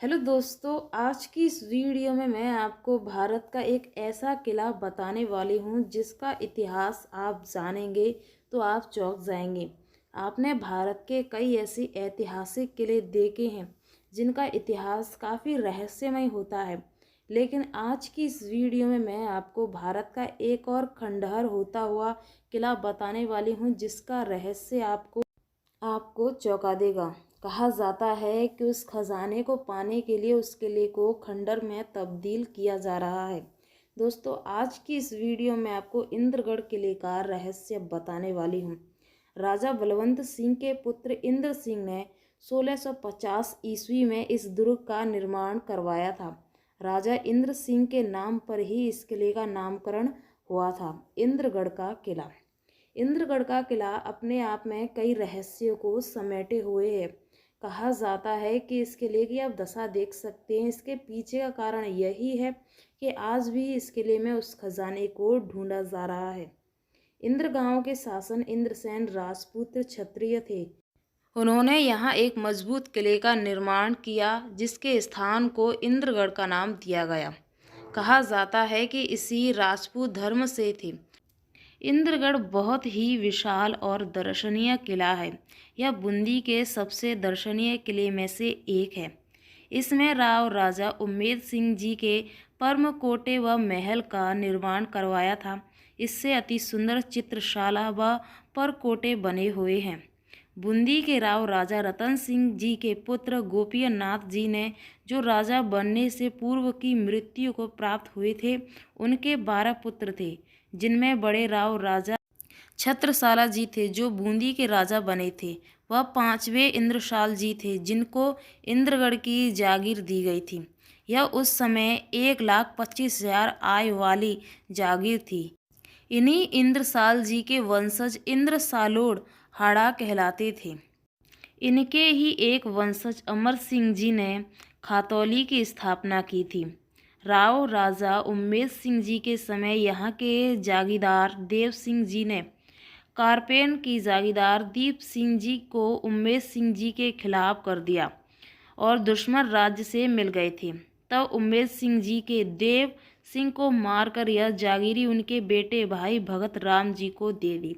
Hello दोस्तों, आज की इस वीडियो में मैं आपको भारत का एक ऐसा किला बताने वाली हूँ जिसका इतिहास आप जानेंगे तो आप चौंक जाएंगे। आपने भारत के कई ऐसे ऐतिहासिक किले देखे हैं जिनका इतिहास काफ़ी रहस्यमय होता है, लेकिन आज की इस वीडियो में मैं आपको भारत का एक और खंडहर होता हुआ किला बताने वाली हूँ जिसका रहस्य आपको आपको चौंका देगा। कहा जाता है कि उस खजाने को पाने के लिए उस किले को खंडर में तब्दील किया जा रहा है। दोस्तों, आज की इस वीडियो में आपको इंद्रगढ़ किले का रहस्य बताने वाली हूँ। राजा बलवंत सिंह के पुत्र इंद्र सिंह ने 1650 ईस्वी में इस दुर्ग का निर्माण करवाया था। राजा इंद्र सिंह के नाम पर ही इस किले का नामकरण हुआ था, इंद्रगढ़ का किला। इंद्रगढ़ का किला अपने आप में कई रहस्यों को समेटे हुए है। कहा जाता है कि इस किले की आप दशा देख सकते हैं। इसके पीछे का कारण यही है कि आज भी इस किले में उस खजाने को ढूंढा जा रहा है। इंद्र गांव के शासन इंद्रसेन राजपुत्र क्षत्रिय थे। उन्होंने यहाँ एक मजबूत किले का निर्माण किया जिसके स्थान को इंद्रगढ़ का नाम दिया गया। कहा जाता है कि इसी राजपूत धर्म से थे। इंद्रगढ़ बहुत ही विशाल और दर्शनीय किला है। यह बूंदी के सबसे दर्शनीय किले में से एक है। इसमें राव राजा उम्मेद सिंह जी के परमकोटे व महल का निर्माण करवाया था। इससे अति सुंदर चित्रशाला व परकोटे बने हुए हैं। बूंदी के राव राजा रतन सिंह जी के पुत्र गोपीय नाथ जी ने जो राजा बनने से पूर्व की मृत्यु को प्राप्त हुए थे, उनके 12 पुत्र थे, जिनमें बड़े राव राजा छत्रसाला जी थे जो बूंदी के राजा बने थे। वह 5वें इंद्रशाल जी थे जिनको इंद्रगढ़ की जागीर दी गई थी। यह उस समय 1,25,000 आय वाली जागीर थी। इन्हीं इंद्रसाल जी के वंशज इंद्रसालोड़ हाड़ा कहलाते थे। इनके ही एक वंशज अमर सिंह जी ने खातौली की स्थापना की थी। राव राजा उम्मेद सिंह जी के समय यहाँ के जागीरदार देव सिंह जी ने कारपेन की जागीरदार दीप सिंह जी को उम्मेद सिंह जी के खिलाफ कर दिया और दुश्मन राज्य से मिल गए थे। तब उम्मेद सिंह जी के देव सिंह को मारकर यह जागीरी उनके बेटे भाई भगत राम जी को दे दी।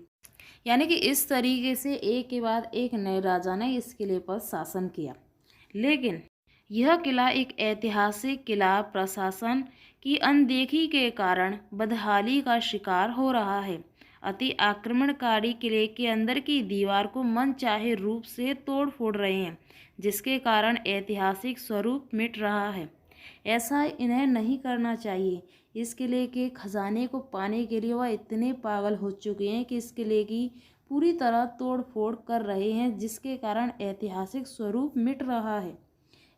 यानी कि इस तरीके से एक के बाद एक नए राजा ने इस किले पर शासन किया। लेकिन यह किला एक ऐतिहासिक किला प्रशासन की अनदेखी के कारण बदहाली का शिकार हो रहा है। अति आक्रमणकारी किले के अंदर की दीवार को मनचाहे रूप से तोड़ फोड़ रहे हैं, जिसके कारण ऐतिहासिक स्वरूप मिट रहा है। ऐसा इन्हें नहीं करना चाहिए। इस किले के खजाने को पाने के लिए वह इतने पागल हो चुके हैं कि इस किले की पूरी तरह तोड़ फोड़ कर रहे हैं, जिसके कारण ऐतिहासिक स्वरूप मिट रहा है।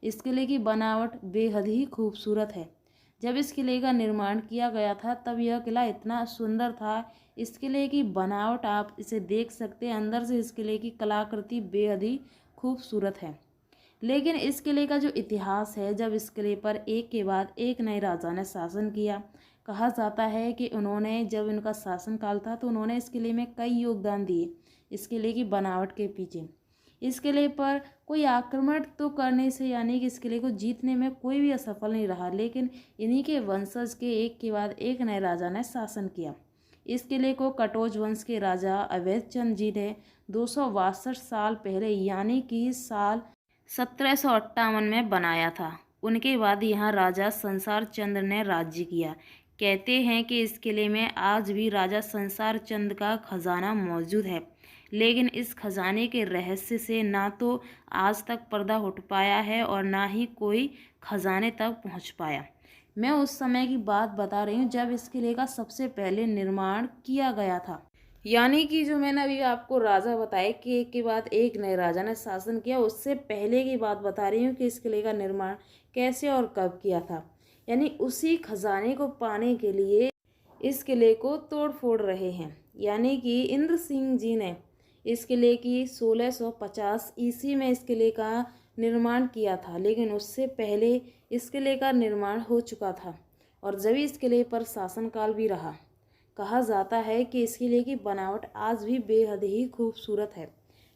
इस किले की बनावट बेहद ही खूबसूरत है। जब इस किले का निर्माण किया गया था तब यह किला इतना सुंदर था। इस किले की बनावट आप इसे देख सकते हैं, अंदर से इस किले की कलाकृति बेहद ही खूबसूरत है। लेकिन इस किले का जो इतिहास है, जब इस किले पर एक के बाद एक नए राजा ने शासन किया, कहा जाता है कि उन्होंने जब इनका शासनकाल था तो उन्होंने इस किले में कई योगदान दिए इस किले की बनावट के पीछे। इस किले पर कोई आक्रमण तो करने से यानी कि इस किले को जीतने में कोई भी असफल नहीं रहा, लेकिन इन्हीं के वंशज के एक के बाद एक नए राजा ने शासन किया। इस किले को कटोच वंश के राजा अवैध चंद जी ने 262 साल पहले यानी कि साल 1758 में बनाया था। उनके बाद यहाँ राजा संसार चंद्र ने राज्य किया। कहते हैं कि इस किले में आज भी राजा संसार चंद्र का खजाना मौजूद है, लेकिन इस खजाने के रहस्य से ना तो आज तक पर्दा उठ पाया है और ना ही कोई खजाने तक पहुँच पाया। मैं उस समय की बात बता रही हूँ जब इस किले का सबसे पहले निर्माण किया गया था। यानी कि जो मैंने अभी आपको राजा बताए कि एक के बाद एक नए राजा ने शासन किया, उससे पहले की बात बता रही हूँ कि इस किले का निर्माण कैसे और कब किया था। यानी उसी खजाने को पाने के लिए इस किले को तोड़ फोड़ रहे हैं। यानी कि इंद्र सिंह जी ने इस किले की 1650 ईस्वी में इस किले का निर्माण किया था, लेकिन उससे पहले इस किले का निर्माण हो चुका था और जब इस किले पर शासनकाल भी रहा। कहा जाता है कि इस किले की बनावट आज भी बेहद ही खूबसूरत है,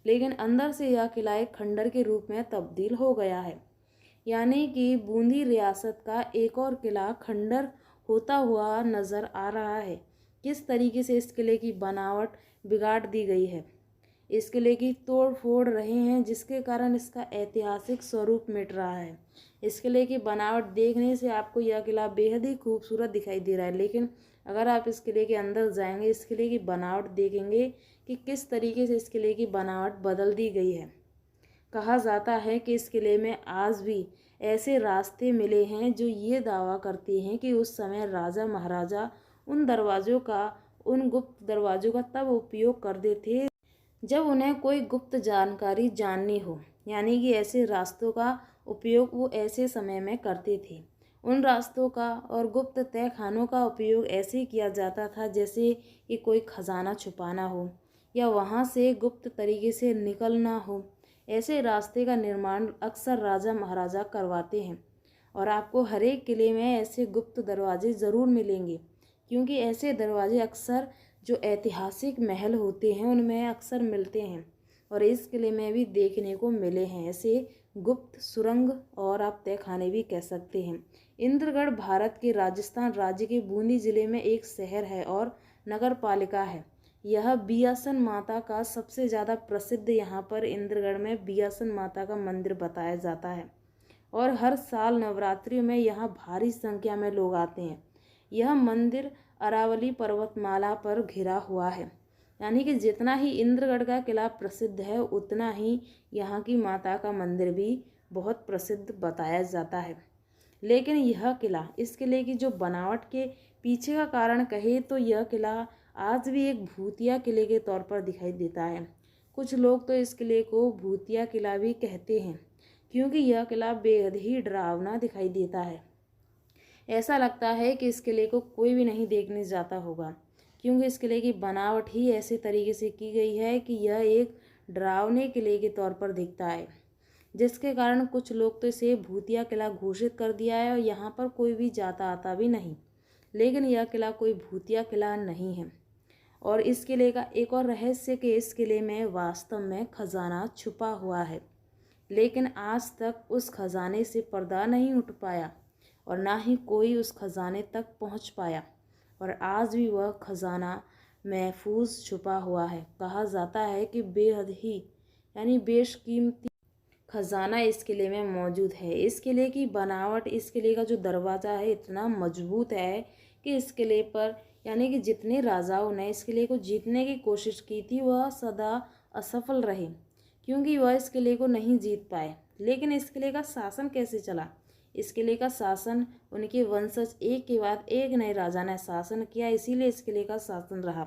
लेकिन अंदर से यह किला एक खंडर के रूप में तब्दील हो गया है। यानी कि बूंदी रियासत का एक और किला खंडर होता हुआ नज़र आ रहा है। किस तरीके से इस किले की बनावट बिगाड़ दी गई है, इस किले की तोड़ फोड़ रहे हैं, जिसके कारण इसका ऐतिहासिक स्वरूप मिट रहा है। इस किले की बनावट देखने से आपको यह किला बेहद ही खूबसूरत दिखाई दे रहा है, लेकिन अगर आप इस किले के अंदर जाएंगे, इस किले की बनावट देखेंगे कि किस तरीके से इस किले की बनावट बदल दी गई है। कहा जाता है कि इस किले में आज भी ऐसे रास्ते मिले हैं जो ये दावा करते हैं कि उस समय राजा महाराजा उन गुप्त दरवाज़ों का तब उपयोग करते थे जब उन्हें कोई गुप्त जानकारी जाननी हो। यानी कि ऐसे रास्तों का उपयोग वो ऐसे समय में करते थे। उन रास्तों का और गुप्त तहखानों का उपयोग ऐसे किया जाता था जैसे कि कोई खजाना छुपाना हो या वहाँ से गुप्त तरीके से निकलना हो। ऐसे रास्ते का निर्माण अक्सर राजा महाराजा करवाते हैं, और आपको हर एक किले में ऐसे गुप्त दरवाजे ज़रूर मिलेंगे, क्योंकि ऐसे दरवाजे अक्सर जो ऐतिहासिक महल होते हैं उनमें अक्सर मिलते हैं, और इस किले में भी देखने को मिले हैं ऐसे गुप्त सुरंग, और आप तहखाने भी कह सकते हैं। इंद्रगढ़ भारत के राजस्थान राज्य के बूंदी जिले में एक शहर है और नगर पालिका है। यह बियासन माता का सबसे ज़्यादा प्रसिद्ध, यहाँ पर इंद्रगढ़ में बियासन माता का मंदिर बताया जाता है, और हर साल नवरात्रि में यहाँ भारी संख्या में लोग आते हैं। यह मंदिर अरावली पर्वतमाला पर घिरा हुआ है। यानी कि जितना ही इंद्रगढ़ का किला प्रसिद्ध है, उतना ही यहाँ की माता का मंदिर भी बहुत प्रसिद्ध बताया जाता है। लेकिन यह किला, इस किले की जो बनावट के पीछे का कारण कहे तो यह किला आज भी एक भूतिया किले के तौर पर दिखाई देता है। कुछ लोग तो इस किले को भूतिया किला भी कहते हैं, क्योंकि यह किला बेहद ही डरावना दिखाई देता है। ऐसा लगता है कि इस किले को कोई भी नहीं देखने जाता होगा, क्योंकि इस किले की बनावट ही ऐसे तरीके से की गई है कि यह एक डरावने किले के तौर पर दिखता है, जिसके कारण कुछ लोग तो इसे भूतिया किला घोषित कर दिया है और यहाँ पर कोई भी जाता आता भी नहीं। लेकिन यह किला कोई भूतिया किला नहीं है। और इस किले का एक और रहस्य कि इस किले में वास्तव में खजाना छुपा हुआ है, लेकिन आज तक उस खजाने से पर्दा नहीं उठ पाया और ना ही कोई उस खजाने तक पहुंच पाया, और आज भी वह खजाना महफूज छुपा हुआ है। कहा जाता है कि बेहद ही यानी बेशकीमती खजाना इस किले में मौजूद है। इस किले की बनावट, इस किले का जो दरवाज़ा है इतना मजबूत है कि इस किले पर यानी कि जितने राजाओं ने इस किले को जीतने की कोशिश की थी वह सदा असफल रहे, क्योंकि वह इस किले को नहीं जीत पाए। लेकिन इस किले का शासन कैसे चला? इस किले का शासन उनके वंशज एक के बाद एक नए राजा ने शासन किया, इसीलिए इस किले का शासन रहा।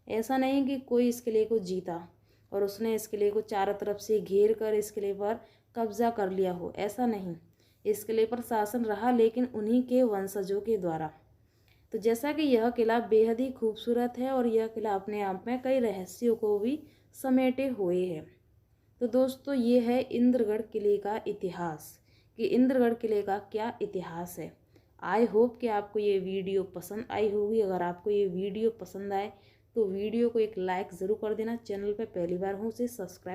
ऐसा नहीं कि कोई इस किले को जीता और उसने इस किले को चारों तरफ से घेर कर इस किले पर कब्जा कर लिया हो, ऐसा नहीं। इस किले पर शासन रहा, लेकिन उन्हीं के वंशजों के द्वारा। तो जैसा कि यह किला बेहद ही खूबसूरत है और यह किला अपने आप में कई रहस्यों को भी समेटे हुए है। तो दोस्तों, ये है इंद्रगढ़ किले का इतिहास कि इंद्रगढ़ किले का क्या इतिहास है। आई होप कि आपको ये वीडियो पसंद आई होगी। अगर आपको ये वीडियो पसंद आए तो वीडियो को एक लाइक ज़रूर कर देना। चैनल पर पहली बार हो उसे सब्सक्राइब